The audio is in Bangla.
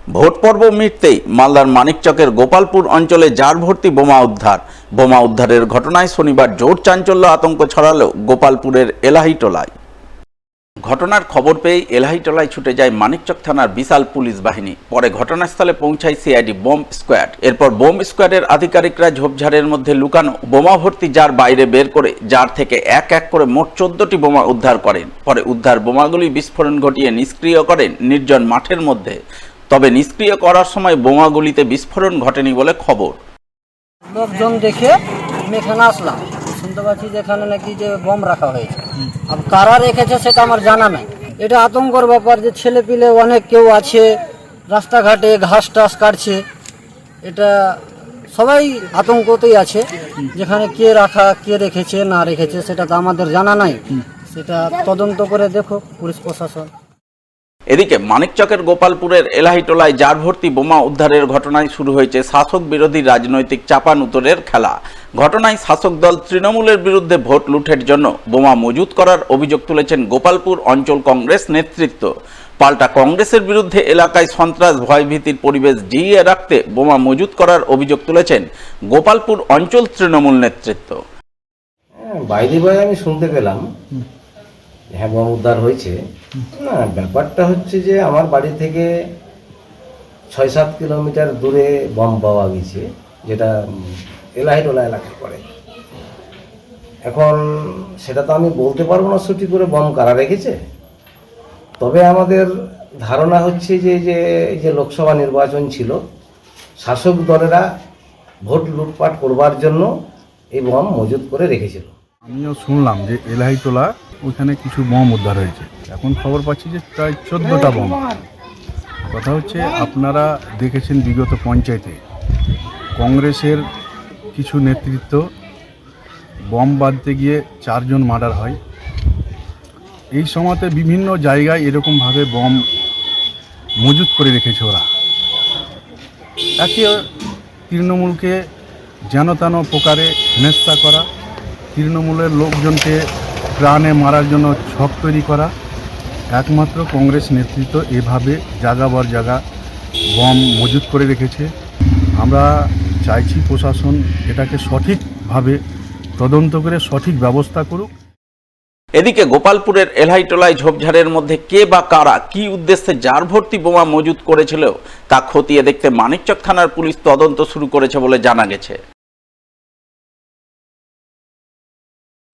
ভোট পর্ব মিটতেই মালদার মানিকচকের গোপালপুর অঞ্চলে জার ভর্তি বোমা উদ্ধার। বোমা উদ্ধারের ঘটনায় শনিবার জোর চাঞ্চল্য আতঙ্ক ছড়ালো গোপালপুরের এলাহিটোলায়। ঘটনার খবর পেয়ে এলাহিটোলায় ছুটে যায় মানিকচক থানার বিশাল পুলিশ বাহিনী। পরে ঘটনাস্থলে পৌঁছায় সিআইডি বোম স্কোয়াড। এরপর বোম স্কোয়াডের আধিকারিকরা ঝোপঝাড়ের মধ্যে লুকানো বোমা ভর্তি জার বাইরে বের করে জার থেকে এক এক করে মোট 14টি বোমা উদ্ধার করেন। পরে উদ্ধার বোমাগুলি বিস্ফোরণ ঘটিয়ে নিষ্ক্রিয় করেন নির্জন মাঠের মধ্যে। তবে নিষ্ক্রিয় করার সময় বোমাগুলিতে বিস্ফোরণ ঘটেনি বলে খবর। লোকজন দেখে আমি এখানে আসলাম, শুনতে পাচ্ছি যে এখানে নাকি যে বম রাখা হয়েছে। আর কারা রেখেছে সেটা আমার জানা নাই। এটা আতঙ্কর ব্যাপার যে ছেলে পিলে অনেক কেউ আছে রাস্তাঘাটে ঘাস টাস কাটছে, এটা সবাই আতঙ্কতেই আছে। যেখানে কে রেখেছে না রেখেছে সেটা তো আমাদের জানা নাই, সেটা তদন্ত করে দেখো পুলিশ প্রশাসন। এদিকে মানিকচকের গোপালপুরের এলাহিটোলায় জার ভর্তি বোমা উদ্ধারের ঘটনায় শুরু হয়েছে শাসক বিরোধী রাজনৈতিক চাপানুতরের খেলা। ঘটনায় শাসক দল তৃণমূলের বিরুদ্ধে ভোট লুঠের জন্য বোমা মজুত করার অভিযোগ তুলেছেন গোপালপুর অঞ্চল কংগ্রেস নেতৃত্ব। পাল্টা কংগ্রেসের বিরুদ্ধে এলাকায় সন্ত্রাস ভয়ভীতির পরিবেশ জিইয়ে রাখতে বোমা মজুত করার অভিযোগ তুলেছেন গোপালপুর অঞ্চল তৃণমূল নেতৃত্ব। বাইরে আমি শুনতে পেলাম হ্যাঁ বোম উদ্ধার হয়েছে। না, ব্যাপারটা হচ্ছে যে আমার বাড়ি থেকে 6-7 কিলোমিটার দূরে বম পাওয়া গেছে, যেটা এলাহিটোলা এলাকায় পড়ে। এখন সেটা তো আমি বলতে পারবো না সঠিক করে বম কারা রেখেছে। তবে আমাদের ধারণা হচ্ছে যে লোকসভা নির্বাচন ছিল, শাসক দলেরা ভোট লুটপাট করবার জন্য এই বম মজুত করে রেখেছিল। আমিও শুনলাম যে এলাহিটোলা ওইখানে কিছু বম উদ্ধার হয়েছে। এখন খবর পাচ্ছি যে প্রায় 14টা বম। কথা হচ্ছে আপনারা দেখেছেন বিগত পঞ্চায়েতে কংগ্রেসের কিছু নেতৃত্ব বম বাঁধতে গিয়ে 4 জন মার্ডার হয়। এই সময়তে বিভিন্ন জায়গায় এরকমভাবে বম মজুত করে রেখেছে ওরা। একে তৃণমূলকে যেন তেন প্রকারে হেনস্থা করা, তৃণমূলের লোকজনকে প্রাণে মারার জন্য ছক তৈরি করা। একমাত্র কংগ্রেস নেতৃত্ব এভাবে জায়গা বর জায়গা বম মজুত করে রেখেছে। আমরা চাইছি প্রশাসন এটাকে সঠিকভাবে তদন্ত করে সঠিক ব্যবস্থা করুক। এদিকে গোপালপুরের এলাহিটোলায় ঝোপঝাড়ের মধ্যে কে বা কারা কি উদ্দেশ্যে জার ভর্তি বোমা মজুত করেছিল তা খতিয়ে দেখতে মানিকচক থানার পুলিশ তদন্ত শুরু করেছে বলে জানা গেছে।